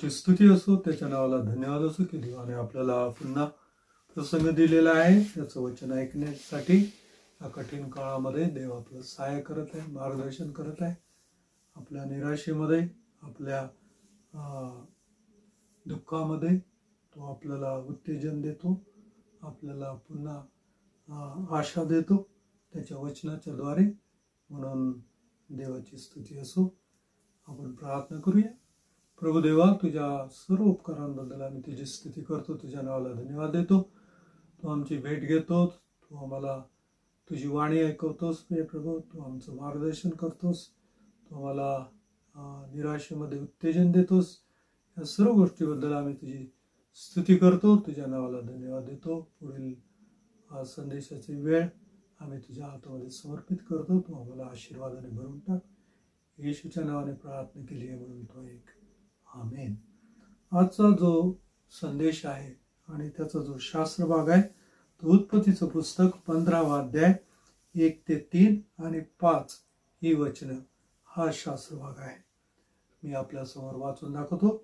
देवाची स्तुती असो, त्याच्या नावाला धन्यवाद असो की देवाने आपल्याला पुन्हा प्रसंग दिलेला आहे. त्याचं वचन ऐकण्यासाठी या कठीण काळामध्ये देव आपलं सहाय्य करत आहे, मार्गदर्शन करत आहे. आपल्या निराशेमध्ये, आपल्या दुःखामध्ये तो आपल्याला उत्तेजन देतो, आपल्याला पुन्हा आशा देतो त्याच्या वचनाच्या द्वारे. म्हणून देवाची स्तुती असो. आपण प्रार्थना करूया. प्रभू देवा, तुझ्या सर्व उपकारांबद्दल आम्ही तुझी स्तुती करतो, तुझ्या नावाला धन्यवाद देतो. तू आमची भेट घेतो, तू आम्हाला तुझी वाणी ऐकवतोस. हे प्रभू, तू आमचं मार्गदर्शन करतोस, तू आम्हाला निराशेमध्ये उत्तेजन देतोस. या सर्व गोष्टीबद्दल आम्ही तुझी स्तुती करतो, तुझ्या नावाला धन्यवाद देतो. पुढील संदेशाची वेळ आम्ही तुझ्या हातामध्ये समर्पित करतो. तू आम्हाला आशीर्वादाने भरून टाक. येशूच्या नावाने प्रार्थना केली आहे म्हणून तो एक आमेन. आजचा जो संदेश आहे आणि त्याचा जो शास्त्र भाग आहे तो उत्पत्तीचं पुस्तक 15वा अध्याय 1 ते 3 आणि 5 ही वचनं हा शास्त्र भाग आहे. मी आपल्या समोर वाचून दाखवतो.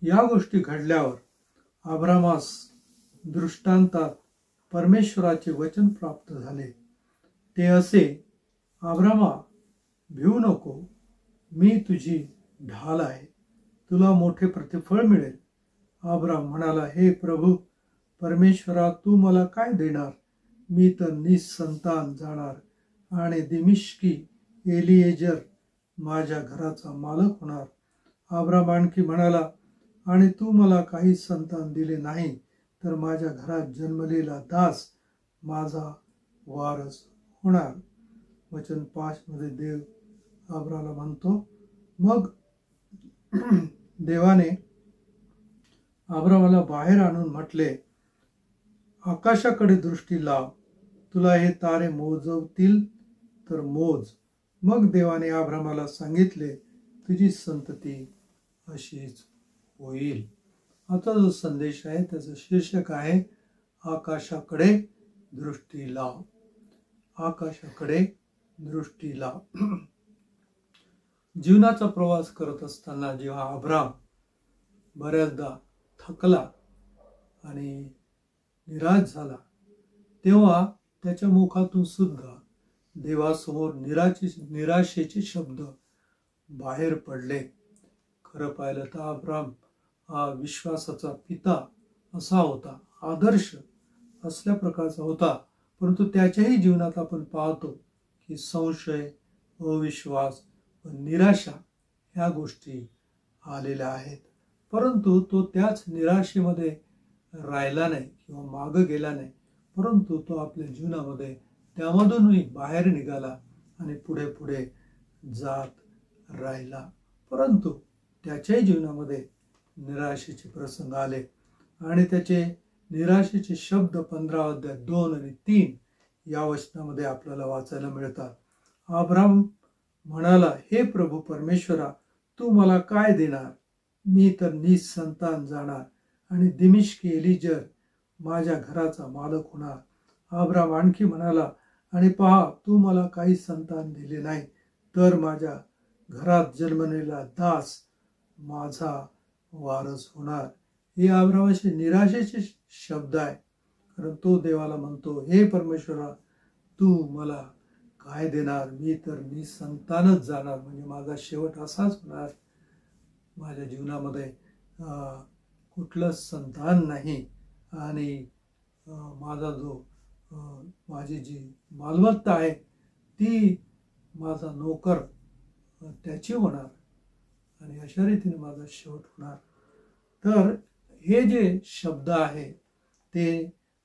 या गोष्टी घडल्यावर अब्रामास दृष्टांतात परमेश्वराचे वचन प्राप्त झाले. ते असे, अब्रामा, भिवू नको, मी तुझी ढाल आहे, तुला मोठे प्रतिफळ मिळेल. अब्राम म्हणाला, हे प्रभू परमेश्वरा, तू मला काय देणार? मी तर निसंतान जाणार आणि दिमिश्की एलिएजर माझ्या घराचा मालक होणार. अब्राम आणखी म्हणाला, आणि तू मला काही संतान दिले नाही तर माझ्या घरात जन्मलेला दास माझा वारस होणार. वचन 5 मध्ये देव अब्रामला म्हणतो, मग देवाने अब्रामाला बाहेर आणून म्हटले, आकाशाकडे दृष्टी लाव, तुला हे तारे मोजवतील तर मोज. मग देवाने अब्रामाला सांगितले, तुझी संतती अशीच होईल. आता जो संदेश आहे त्याचं शीर्षक आहे, आकाशाकडे दृष्टी लाव. आकाशाकडे दृष्टी लाव. जीवनाचा प्रवास करत असताना जेव्हा अब्राम बऱ्याचदा थकला आणि निराश झाला, तेव्हा त्याच्या मुखातून सुद्धा देवासमोर निराशेचे शब्द बाहेर पडले. खरं पाहिलं तर अब्राम हा विश्वासाचा पिता असा होता, आदर्श असल्या प्रकारचा होता. परंतु त्याच्याही जीवनात आपण पाहतो की संशय, अविश्वास व निराशा ह्या गोष्टी आलेल्या आहेत. परंतु तो त्याच निराशेमध्ये राहिला नाही किंवा मागं गेला नाही, परंतु तो आपल्या जीवनामध्ये त्यामधूनही बाहेर निघाला आणि पुढे पुढे जात राहिला. परंतु त्याच्याही जीवनामध्ये निराशेचे प्रसंग आले आणि त्याचे निराशेचे शब्द 15 अध्याय 2 आणि 3 या वचनामध्ये आपल्याला वाचायला मिळतात. अब्राम म्हणाला, हे प्रभू परमेश्वरा, तू मला काय देणार? मी तर निसंतान जाणार आणि दिमिश्की एलिएजर माझ्या घराचा मालक होणार. अब्राम आणखी म्हणाला, आणि पहा, तू मला काही संतान दिले नाही तर माझ्या घरात जन्मलेला दास माझा वारस होणार. हे अब्रामाचे निराशेचे शब्द आहे. कारण तो देवाला म्हणतो, हे परमेश्वरा, तू मला काय देणार? मी तर निसंतानच जाणार, म्हणजे माझा शेवट असाच होणार. माझ्या जीवनामध्ये कुठलंच संतान नाही आणि माझी जी मालमत्ता आहे ती माझा नोकर त्याची होणार आणि अशा रीतीने माझा शेवट होणार. तर हे जे शब्द आहे ते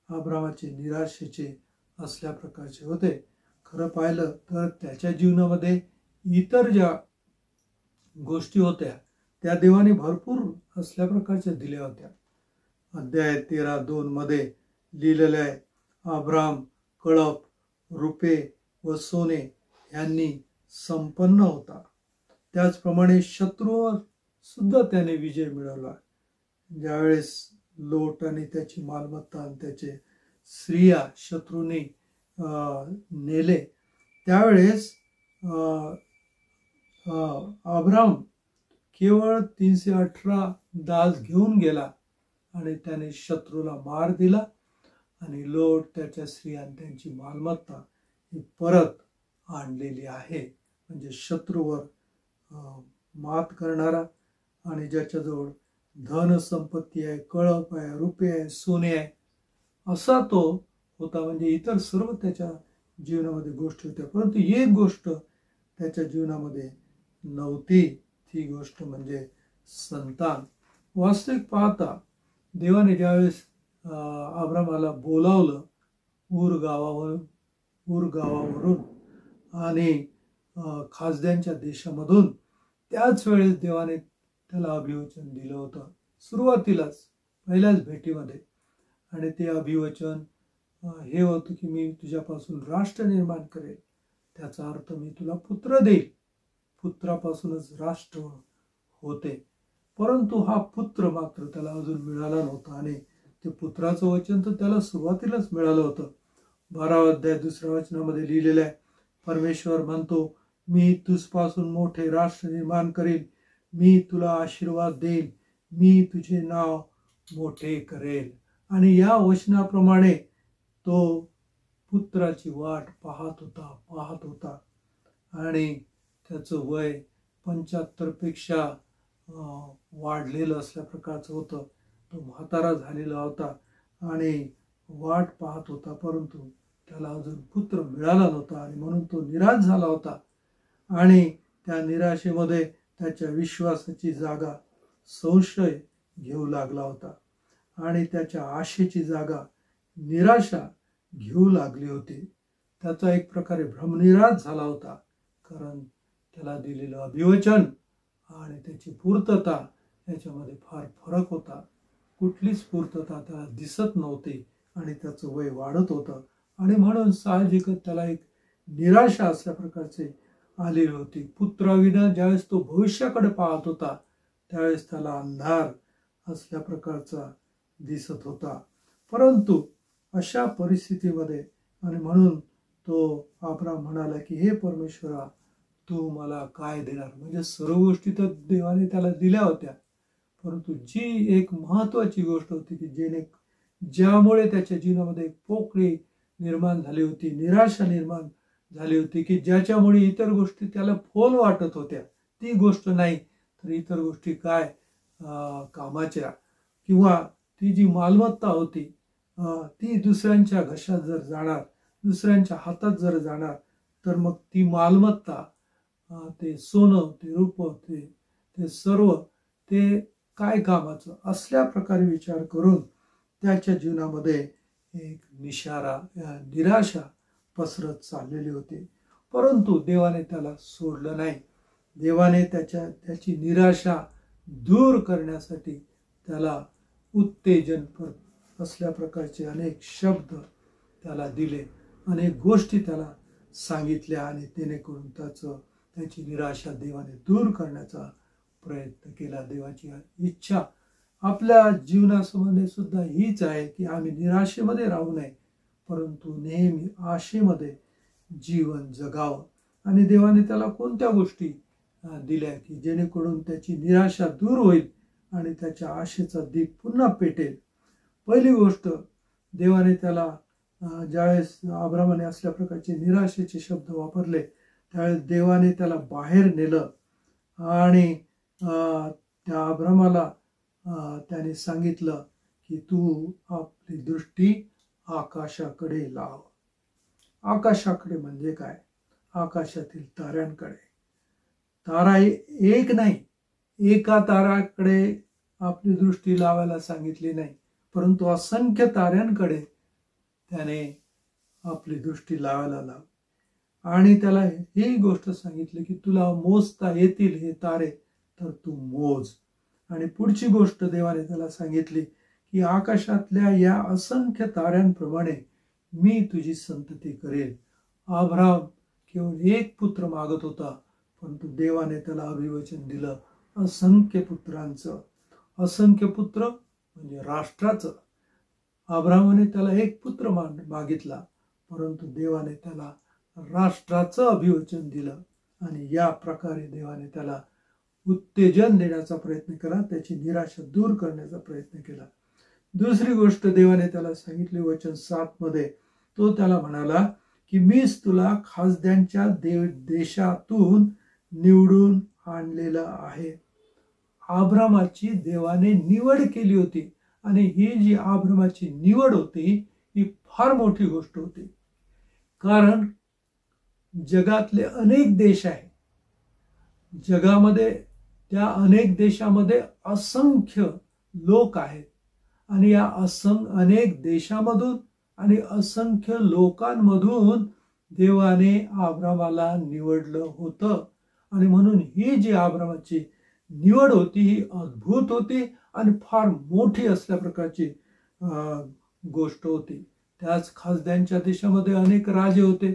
अब्रामाचे निराशेचे असल्या प्रकारचे होते. खरं पाहिलं तर त्याच्या जीवनामध्ये इतर ज्या गोष्टी होत्या त्या देवाने भरपूर असल्या प्रकारच्या दिल्या होत्या. अध्याय 13:2 मध्ये लिहिलेले आहे, अब्राम कळप, रुपे व सोने यांनी संपन्न होता. त्याचप्रमाणे शत्रूवर सुद्धा त्याने विजय मिळवला. ज्यावेळेस लोट आणि त्याची मालमत्ता आणि त्याचे स्त्रिया शत्रूने नेले, त्यावेळेस अब्राम केवळ 318 दास घेऊन गेला आणि त्याने शत्रूला मार दिला आणि लोट, त्याच्या स्त्रिया आणि त्यांची मालमत्ता ही परत आणलेली आहे. म्हणजे शत्रूवर मात करणारा आणि ज्याच्याजवळ धन संपत्ती आहे, कळप आहे, रुपये आहे, सोने आहे, असा तो होता. म्हणजे इतर सर्व त्याच्या जीवनामध्ये गोष्टी होत्या, परंतु एक गोष्ट त्याच्या जीवनामध्ये नव्हती. ती गोष्ट म्हणजे संतान. वास्तविक पाहता देवाने ज्यावेळेस अब्रामाला बोलावलं ऊर गावावरून आणि खासद्यांच्या देशामधून, त्याच वेळेस देवाने त्याला अभिवचन दिलं होतं सुरुवातीलाच, पहिल्याच भेटीमध्ये. आणि ते अभिवचन हे होतं की मी तुझ्यापासून राष्ट्र निर्माण करेल. त्याचा अर्थ मी तुला पुत्र देईल. पुत्रापासूनच राष्ट्र होते. परंतु हा पुत्र मात्र त्याला अजून मिळाला नव्हता आणि ते पुत्राचं वचन तर त्याला सुरुवातीलाच मिळालं होतं. 12 अध्याय 2 वचनामध्ये लिहिलेलं आहे, परमेश्वर म्हणतो, मी तुझपासून मोठे राष्ट्र निर्माण करेल, मी तुला आशीर्वाद देईल, मी तुझे नाव मोठे करेल. आणि या वचनाप्रमाणे तो पुत्राची वाट पाहत होता आणि त्याचं वय 75 पेक्षा वाढलेलं असल्या प्रकारचं होतं. तो म्हातारा झालेला होता आणि वाट पाहत होता, परंतु त्याला अजून पुत्र मिळाला नव्हता आणि म्हणून तो निराश झाला होता. आणि त्या निराशेमध्ये त्याच्या विश्वासाची जागा संशय घेऊ लागला होता आणि त्याच्या आशेची जागा निराशा घेऊ लागली होती. त्याचा एक प्रकारे भ्रमनिराश झाला होता, कारण त्याला दिलेलं अभिवचन आणि त्याची पूर्तता याच्यामध्ये फार फरक होता. कुठलीच पूर्तता त्याला दिसत नव्हती आणि त्याचं वय वाढत होतं आणि म्हणून साहजिकच त्याला एक निराशा असल्या प्रकारचे आलेली होती. पुत्राविना ज्यावेळेस तो भविष्याकडे पाहत होता त्यावेळेस त्याला अंधार असल्या प्रकारचा दिसत होता. परंतु अशा परिस्थितीमध्ये आणि म्हणून तो अब्राम म्हणाला की हे परमेश्वरा, तू मला काय देणार. म्हणजे सर्व गोष्टी तर देवाने त्याला दिल्या होत्या, परंतु जी एक महत्वाची गोष्ट होती की ज्यामुळे त्याच्या जीवनामध्ये एक पोकळी निर्माण झाली होती, निराशा निर्माण झाली होती, की ज्याच्यामुळे इतर गोष्टी त्याला फोल वाटत होत्या, ती गोष्ट नाही तर इतर गोष्टी काय कामाच्या, किंवा ती जी मालमत्ता होती ती दुसऱ्यांच्या घशात जर जाणार, दुसऱ्यांच्या हातात जर जाणार, तर मग ती मालमत्ता, ते सोनं, ते रूप, ते सर्व ते काय कामाचं, असल्या प्रकारे विचार करून त्याच्या जीवनामध्ये एक निराशा पसरत चाललेली होती. परंतु देवाने त्याला सोडलं नाही. देवाने त्याची निराशा दूर करण्यासाठी त्याला उत्तेजन असल्या प्रकारचे अनेक शब्द त्याला दिले, अनेक गोष्टी त्याला सांगितल्या आणि जेणेकरून त्याची निराशा देवाने दूर करण्याचा प्रयत्न केला. देवाची इच्छा आपल्या जीवनासंबंधी सुद्धा हीच आहे की आम्ही निराशेमध्ये राहू नये, परंतु नेहमी आशेमध्ये जीवन जगावं. आणि देवाने त्याला कोणत्या गोष्टी दिल्या की जेणेकरून त्याची निराशा दूर होईल आणि त्याच्या आशेचा दीप पुन्हा पेटेल. पहिली गोष्ट, देवाने त्याला ज्यावेळेस अब्रामाने असल्या प्रकारचे निराशेचे शब्द वापरले त्यावेळेस देवाने त्याला बाहेर नेलं आणि त्या अब्रामाला त्याने सांगितलं की तू आपली दृष्टी आकाशाकडे लाव. आकाशाकडे म्हणजे काय? आकाशातील ताऱ्यांकडे. तारा एक नाही, एका ताऱ्याकडे आपली दृष्टी लावायला सांगितली नाही, परंतु असंख्य ताऱ्यांकडे त्याने आपली दृष्टी लावायला लावली. आणि त्याला ही गोष्ट सांगितली की तुला मोजता येतील हे तारे तर तू मोज. आणि पुढची गोष्ट देवाने त्याला सांगितली की आकाशातल्या या असंख्य ताऱ्यांप्रमाणे मी तुझी संतती करेल. अब्राम केवळ एक पुत्र मागत होता, परंतु देवाने त्याला अभिवचन दिलं असंख्य पुत्रांचं. असंख्य पुत्र म्हणजे राष्ट्राचं. अब्रामाने त्याला एक पुत्र मागितला, परंतु देवाने त्याला राष्ट्राचं अभिवचन दिलं आणि या प्रकारे देवाने त्याला उत्तेजन देण्याचा प्रयत्न केला, त्याची निराशा दूर करण्याचा प्रयत्न केला. दुसरी गोष्ट देवाने त्याला सांगितली वचन 7 मध्ये, तो त्याला म्हणाला की मीच तुला खासद्यांच्या देशातून निवडून आणलेलं आहे. अब्रामाची देवाने निवड केली होती आणि ही जी अब्रामाची निवड होती ही फार मोठी गोष्ट होती. कारण जगातले अनेक देश आहेत, जगामध्ये त्या अनेक देशामध्ये असंख्य लोक आहेत आणि या अनेक देशामधून आणि असंख्य लोकांमधून देवाने अब्रामाला निवडलं होतं. आणि म्हणून ही जी अब्रामाची निवड होती ही अद्भुत होती आणि फार मोठी असल्या प्रकारची गोष्ट होती. त्याच खासद्यांच्या देशामध्ये अनेक राजे होते,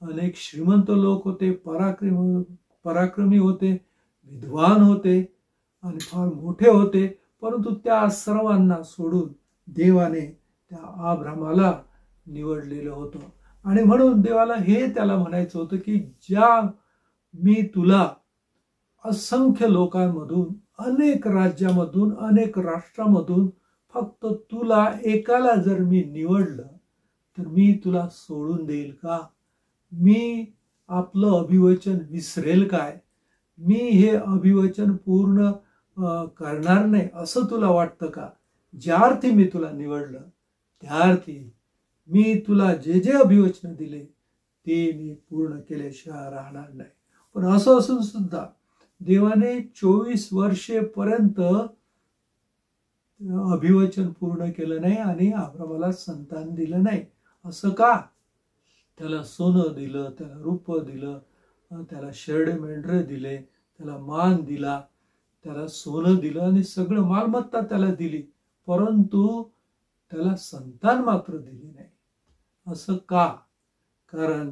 अनेक श्रीमंत लोक होते, पराक्रमी होते, विद्वान होते आणि फार मोठे होते. परंतु त्या सर्वांना सोडून देवाने त्या अब्रामाला निवडलेलं होतं. आणि म्हणून देवाला हे त्याला म्हणायचं होतं की ज्या मी तुला असंख्य लोकांमधून, अनेक राज्यामधून, अनेक राष्ट्रामधून फक्त तुला एकाला जर मी निवडलं तर मी तुला सोडून देईल का? मी आपलं अभिवचन विसरेल काय? मी हे अभिवचन पूर्ण करणार नाही असं तुला वाटतं का? ज्या अर्थी मी तुला निवडलं त्या अर्थी मी तुला जे जे अभिवचन दिले ते मी पूर्ण केल्याशिवाय राहणार नाही. पण असं असून सुद्धा देवाने 24 वर्षेपर्यंत अभिवचन पूर्ण केलं नाही आणि अब्रामाला संतान दिलं नाही. असं का? त्याला सोनं दिलं, त्याला रूप दिलं, त्याला शेरडे मेंढरे दिले, त्याला मान दिला, त्याला सोनं दिलं आणि सगळं मालमत्ता त्याला दिली, परंतु त्याला संतान मात्र दिली नाही. असं का? कारण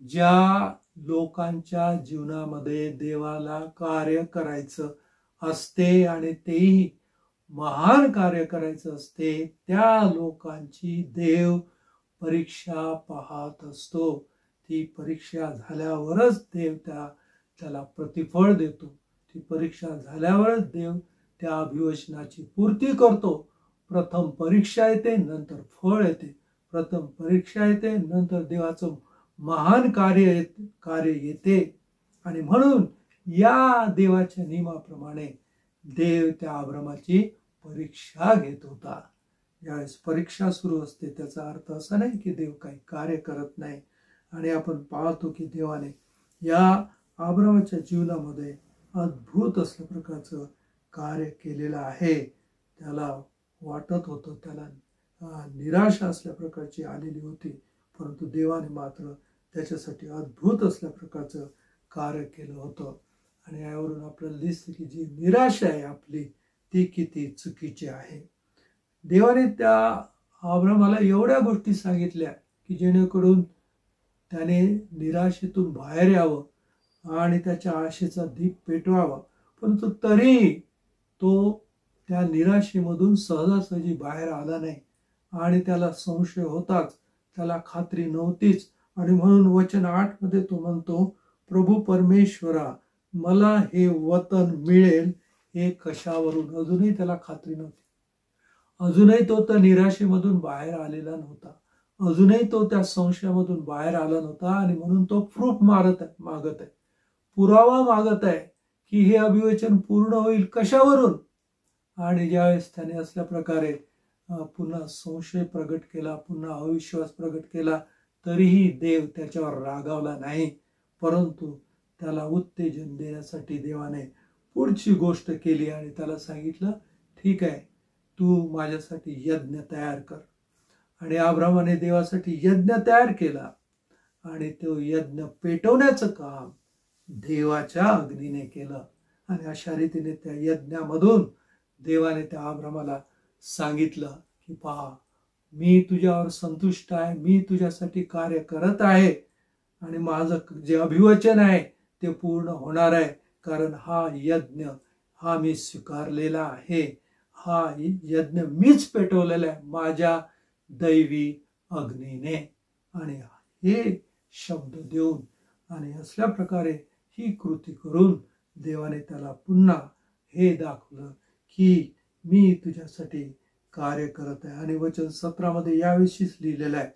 ज्या लोकांच्या जीवनामध्ये देवाला कार्य करायचं असते आणि तेही महान कार्य करायचं असते, त्या लोकांची देव परीक्षा पाहत असतो. ती परीक्षा झाल्यावरच देव त्याला प्रतिफळ देतो. ती परीक्षा झाल्यावरच देव त्या अभिवचनाची पूर्ती करतो. प्रथम परीक्षा येते, नंतर फळ येते. प्रथम परीक्षा येते, नंतर देवाचं महान कार्य येते. आणि म्हणून या देवाच्या नियमाप्रमाणे देव त्या अब्रामाची परीक्षा घेत होता. ज्यावेळेस परीक्षा सुरू असते त्याचा अर्थ असा नाही की देव काही कार्य करत नाही. आणि आपण पाहतो की देवाने या अब्रामाच्या जीवनामध्ये अद्भुत असल्या प्रकारचं कार्य केलेलं आहे. त्याला वाटत होतं, त्याला निराशा असल्या प्रकारची आलेली होती, परंतु देवाने मात्र त्याच्यासाठी अद्भुत असल्या प्रकारचं कार्य केलं होतं. आणि यावरून आपल्याला दिसतं की जी निराशा आहे आपली ती किती चुकीची आहे. देवाने त्या अब्रामाला एवढ्या गोष्टी सांगितल्या की जेणेकरून त्याने निराशेतून बाहेर यावं आणि त्याच्या आशेचा दीप पेटवावा. परंतु तरी तो त्या निराशेमधून सहजासहजी बाहेर आला नाही आणि त्याला संशय होताच, त्याला खात्री नव्हतीच. आणि म्हणून वचन 8 मध्ये तो म्हणतो, प्रभू परमेश्वरा, मला हे वतन मिळेल हे कशावरून? अजूनही त्याला खात्री नव्हती. अजूनही तो त्या निराशेमधून बाहेर आलेला नव्हता. अजूनही तो त्या संशयामधून बाहेर आला नव्हता. आणि म्हणून तो प्रूफ मागत आहे, पुरावा मागत आहे की हे अभिवचन पूर्ण होईल कशावरून? आणि ज्यावेळेस त्याने असल्या प्रकारे पुन्हा संशय प्रगट केला, पुन्हा अविश्वास प्रगट केला, तरीही देव त्याच्यावर रागावला नाही, परंतु त्याला उत्तेजन देण्यासाठी देवाने पुढची गोष्ट केली आणि त्याला सांगितलं, ठीक आहे, तू माझ्यासाठी यज्ञ तयार कर. आणि अब्रामाने देवासाठी यज्ञ तयार केला आणि तो यज्ञ पेटवण्याचं काम देवाच्या अग्नीने केलं. आणि अशा रीतीने त्या यज्ञामधून देवाने त्या अब्रामाला सांगितलं की पहा, मी तुझ्यावर संतुष्ट आहे, मी तुझ्यासाठी कार्य करत आहे आणि माझं जे अभिवचन आहे ते पूर्ण होणार आहे. कारण हा यज्ञ हा मी स्वीकारलेला आहे, हा यज्ञ मीच पेटवलेला आहे माझ्या दैवी अग्नीने. आणि हे शब्द देऊन आणि असल्या प्रकारे ही कृती करून देवाने त्याला पुन्हा हे दाखवलं की मी तुझ्यासाठी कार्य करत आहे. आणि वचन 17 मध्ये याविषयीच लिहिलेलं आहे,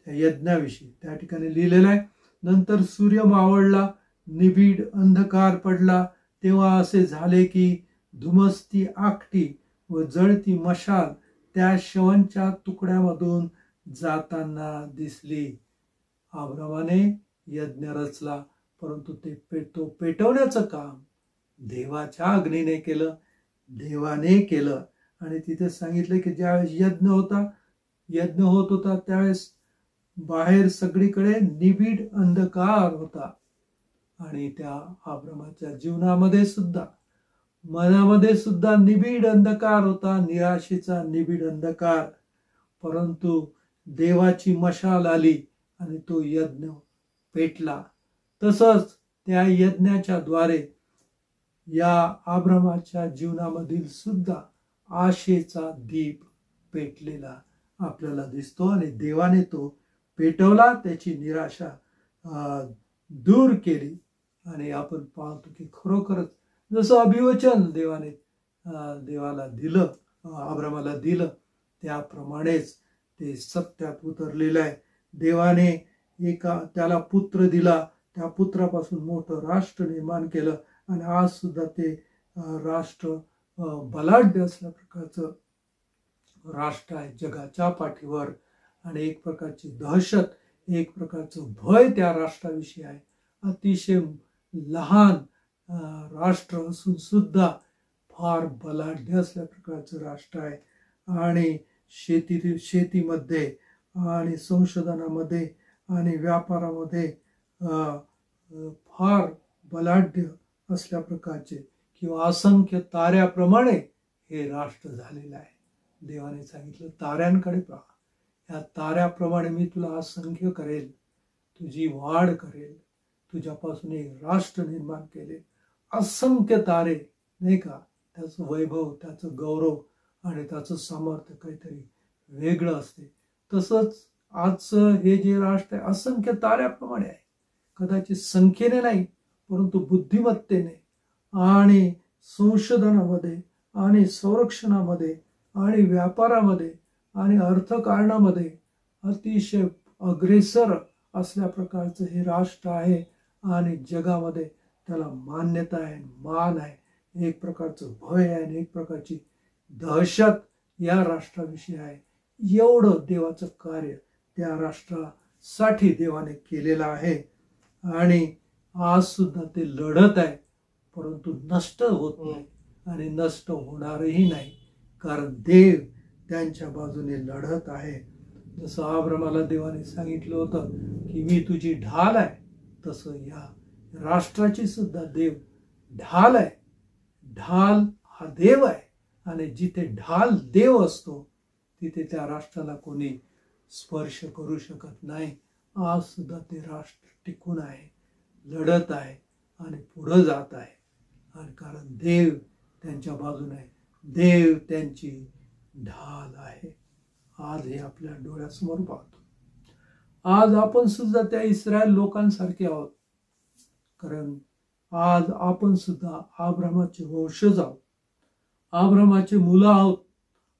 त्या यज्ञाविषयी त्या ठिकाणी लिहिलेलं आहे. नंतर सूर्य मावळला, निबिड अंधकार पडला, तेव्हा असे झाले की धुमसती आकटी व जळती मशाल त्या शवांच्या तुकड्यामधून जाताना दिसली. अब्रामाने यज्ञ रचला, परंतु तो पेटवण्याचं काम देवाच्या अग्नीने केलं, देवाने केलं. आणि तिथे सांगितलं की ज्यावेळेस यज्ञ होत होता त्यावेळेस बाहेर सगळीकडे निबिड अंधकार होता. आणि त्या अब्रामाच्या जीवनामध्ये सुद्धा, मनामध्ये सुद्धा निबिड अंधकार होता, निराशेचा निबिड अंधकार. परंतु देवाची मशाल आली आणि तो यज्ञ पेटला. तसंच त्या यज्ञाच्या द्वारे या अब्रामाच्या जीवनामधील सुद्धा आशेचा दीप पेटलेला आपल्याला दिसतो. आणि देवाने तो पेटवला, त्याची निराशा दूर केली. आणि आपण पाहतो की खरोखरच जसं अभिवचन देवाला दिलं, अब्रामाला दिलं, त्याप्रमाणेच ते सत्यात उतरलेलं आहे. देवाने त्याला पुत्र दिला, त्या पुत्रापासून मोठं राष्ट्र निर्माण केलं. आणि आज सुद्धा ते राष्ट्र बलाढ्य असल्या प्रकारचं राष्ट्र आहे जगाच्या पाठीवर. आणि एक प्रकारची दहशत, एक प्रकारचं भय त्या राष्ट्राविषयी आहे. अतिशय लहान राष्ट्र असून सुद्धा फार बलाढ्य असल्या प्रकारचं राष्ट्र आहे. आणि शेतीमध्ये आणि संशोधनामध्ये आणि व्यापारामध्ये फार बलाढ्य असल्या प्रकारचे किंवा असंख्य ताऱ्याप्रमाणे हे राष्ट्र झालेलं आहे. देवाने सांगितलं ताऱ्यांकडे पहा, या ताऱ्याप्रमाणे मी तुला असंख्य करेल, तुझी वाढ करेल, तुझ्यापासून एक राष्ट्र निर्माण केले. असंख्य तारे, नाही का, त्याचं वैभव, त्याचं गौरव आणि त्याचं सामर्थ्य काहीतरी वेगळं असते. तसंच आजचं हे जे राष्ट्र आहे असंख्य ताऱ्याप्रमाणे आहे. कदाचित संख्येने नाही, परंतु बुद्धिमत्तेने आणि संशोधनामध्ये आणि संरक्षणामध्ये आणि व्यापारामध्ये आणि अर्थकारणामध्ये अतिशय अग्रेसर असल्या प्रकारचं हे राष्ट्र आहे. आणि जगामध्ये त्याला मान्यता आहे, मान आहे, एक प्रकारचं भय आहे आणि एक प्रकारची दहशत या राष्ट्राविषयी आहे. एवढं देवाचं कार्य त्या राष्ट्रासाठी देवाने केलेलं आहे. आणि आज सुद्धा ते लढत आहे, परंतु नष्ट होत नाही आणि नष्ट होणारही नाही, कारण देव त्यांच्या बाजूने लढत आहे. जसं अब्रामाला देवाने सांगितलं होतं की मी तुझी ढाल आहे, तसं या राष्ट्राची सुद्धा देव ढाल आहे. ढाल हा देव आहे. आणि जिथे ढाल देव असतो तिथे त्या राष्ट्राला कोणी स्पर्श करू शकत नाही. आज सुद्धा ते राष्ट्र टिकून आहे, लढत आहे आणि पुढे जात आहे. आणि कारण देव त्यांच्या बाजूने आहे, देव त्यांची ढाल आहे. आज हे आपल्या डोळ्यासमोर पाहतो. आज आपण सुद्धा त्या इस्रायल लोकांसारखे आहोत, कारण आज आपण सुद्धा अब्रामाचे वंशज आहोत, अब्रामाचे मुलं आहोत.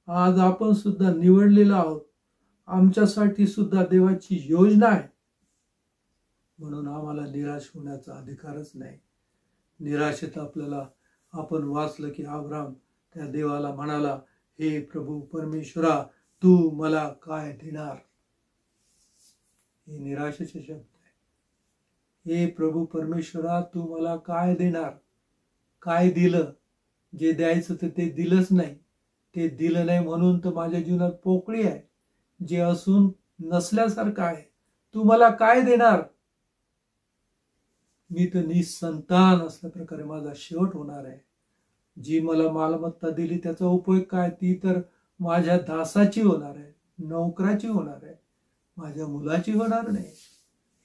आज आपण सुद्धा निवडलेलं आहोत. आमच्यासाठी सुद्धा देवाची योजना आहे. म्हणून आम्हाला निराश होण्याचा अधिकारच नाही. निराशेत आपण वाचलं की अब्राम त्या देवाला म्हणाला, हे प्रभू परमेश्वरा, तू मला काय देणार? हे निराशेचे शब्द आहे. हे प्रभू परमेश्वरा, तू मला काय देणार? काय दिलं? जे द्यायचं ते दिलंच नाही. ते दिलं नाही म्हणून तर माझ्या जीवनात पोकळी आहे, जे असून नसल्यासारखं आहे. तू मला काय देणार? मी तर निसंतान असल्या प्रकारे माझा शेवट होणार आहे. जी मला मालमत्ता दिली त्याचा उपयोग काय? ती तर माझ्या दासाची होणार आहे, नोकराची होणार आहे, माझ्या मुलाची होणार नाही.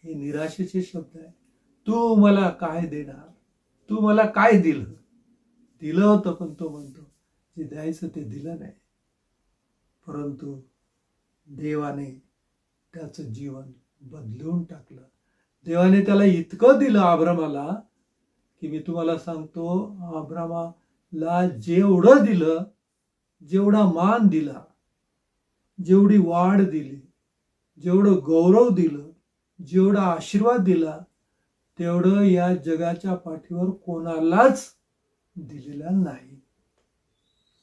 हे निराशेचे शब्द आहे. तू मला काय देणार? तू मला काय दिलं? दिलं होतं, पण तो म्हणतो जे द्यायचं ते दिलं नाही. परंतु देवाने त्याचं जीवन बदलून टाकलं. देवाने त्याला इतकं दिलं अब्रामाला की मी तुम्हाला सांगतो, अब्रामाला जेवढं दिलं, जेवढा मान दिला, जेवढी वाढ दिली, जेवढं गौरव दिलं, जेवढा आशीर्वाद दिला, तेवढं या जगाच्या पाठीवर कोणालाच दिलेला नाही.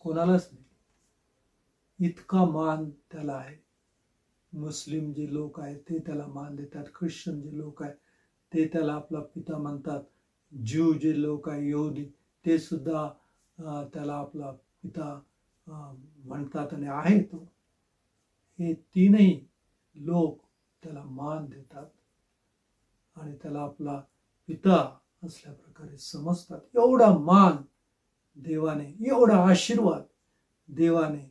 कोणालाच नाही. इतका मान त्याला आहे. मुस्लिम जे लोक आहेत ते त्याला मान देतात, ख्रिश्चन जे लोक आहेत ते त्याला आपला पिता म्हणतात, ज्यू जे लोक आहे यहुदी ते सुद्धा त्याला आपला पिता म्हणतात आणि आहे तो. हे तीनही लोक त्याला मान देतात आणि त्याला आपला पिता असल्या प्रकारे समजतात. एवढा मान देवाने, एवढा आशीर्वाद देवाने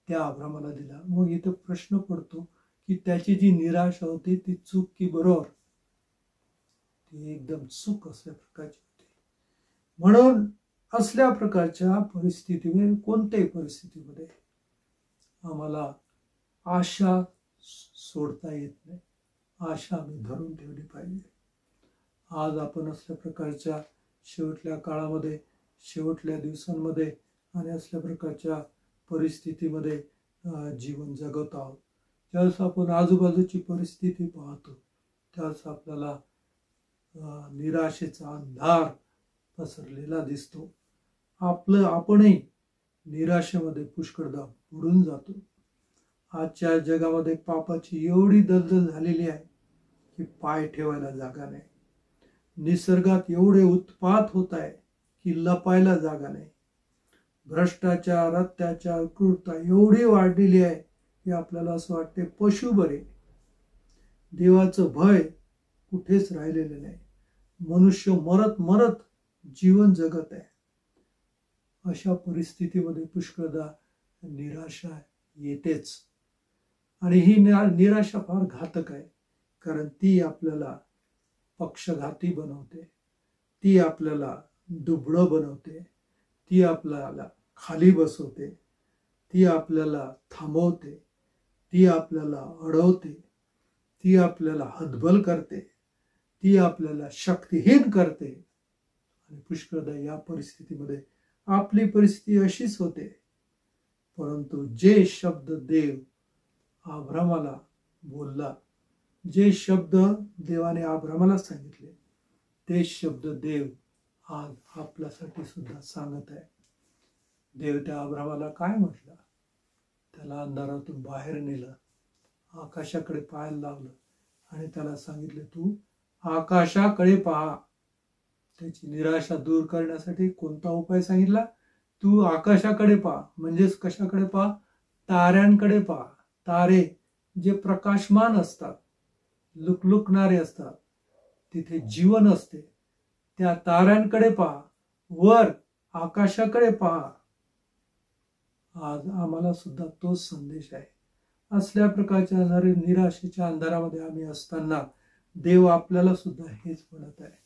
त्या अब्रामाला दिला. मग इथं प्रश्न पडतो की त्याची जी निराशा होती ती चूक की बरोबर? ती एकदम चूक असल्या प्रकारची होती. म्हणून असल्या प्रकारच्या परिस्थितीमध्ये, कोणत्याही परिस्थितीमध्ये आम्हाला आशा सोडता येत नाही. आशा आम्ही धरून ठेवली पाहिजे. आज आपण असल्या प्रकारच्या शेवटल्या काळामध्ये, शेवटल्या दिवसांमध्ये आणि असल्या प्रकारच्या परिस्थितीमध्ये जीवन जगत आहोत. ज्यावेळेस आपण आजूबाजूची परिस्थिती पाहतो त्यावेळेस आपल्याला निराशेचा अंधार पसरलेला दिसतो. आपणही निराशेमध्ये पुष्कळदा बुडून जातो. आजच्या जगामध्ये पापाची एवढी दलदल झालेली आहे की पाय ठेवायला जागा नाही. निसर्गात एवढे उत्पात होत आहे की लपायला जागा नाही. भ्रष्टाचार, अत्याचार, क्रूरता एवढी वाढलेली आहे की आपल्याला असं वाटते पशु बरे. देवाचं भय कुठेच राहिलेलं नाही. मनुष्य मरत मरत जीवन जगत आहे. अशा परिस्थितीमध्ये पुष्कळदा निराशा येतेच. आणि ही निराशा फार घातक आहे, कारण ती आपल्याला पक्षघाती बनवते, ती आपल्याला दुबळं बनवते, ती आपल्याला खाली बसवते, ती आपल्याला थांबवते, ती आपल्याला अडवते, ती आपल्याला हतबल करते, ती आपल्याला शक्तिहीन करते. आणि पुष्कळदा या परिस्थितीमध्ये आपली परिस्थिती अशीच होते. परंतु जे शब्द देव अब्रामाला बोलला, जे शब्द देवाने अब्रामाला सांगितले, ते शब्द देव आज आपल्यासाठी सुद्धा सांगत आहे. देव त्या अब्रामाला काय म्हटलं? त्याला अंधारातून बाहेर नेलं, आकाशाकडे पाहायला लावलं आणि त्याला सांगितले, तू आकाशाकडे पहा. त्याची निराशा दूर करण्यासाठी कोणता उपाय सांगितला? तू आकाशाकडे पहा. म्हणजेच कशाकडे पहा? ताऱ्यांकडे पहा. तारे जे प्रकाशमान असतात, लुकलुकणारे असतात, तिथे जीवन असते. त्या ताऱ्यांकडे पहा, वर आकाशाकडे पहा. आज आम्हाला सुद्धा तोच संदेश आहे. असल्या प्रकारच्या निराशेच्या अंधारामध्ये आम्ही असताना देव आपल्याला सुद्धा हेच म्हणत आहे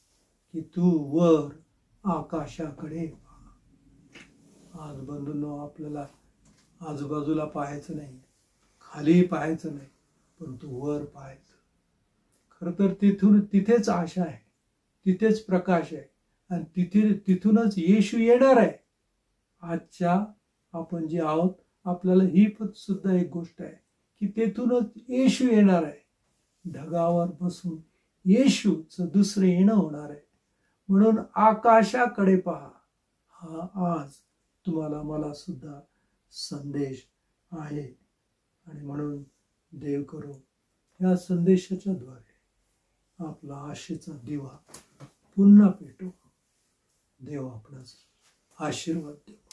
की तू वर आकाशाकडे पहा. आज बंधूंनो, आपल्याला आजूबाजूला पाहायचं नाही, खाली पाहायचं नाही, परंतु वर पाहायचं. खरं तर तिथेच आशा आहे, तिथेच प्रकाश आहे आणि तिथूनच येशू येणार आहे. आजच्या आपण जे आहोत, आपल्याला ही सुद्धा एक गोष्ट आहे की तेथूनच येशू येणार आहे. ढगावर बसून येशूचं दुसरे येणं होणार आहे. म्हणून आकाशाकडे पहा, हा आज तुम्हाला मला सुद्धा संदेश आहे. आणि म्हणून देव करो या संदेशाच्या द्वारे आपला आशेचा दिवा पुन्हा पेटो. देव आपणास आशीर्वाद देव.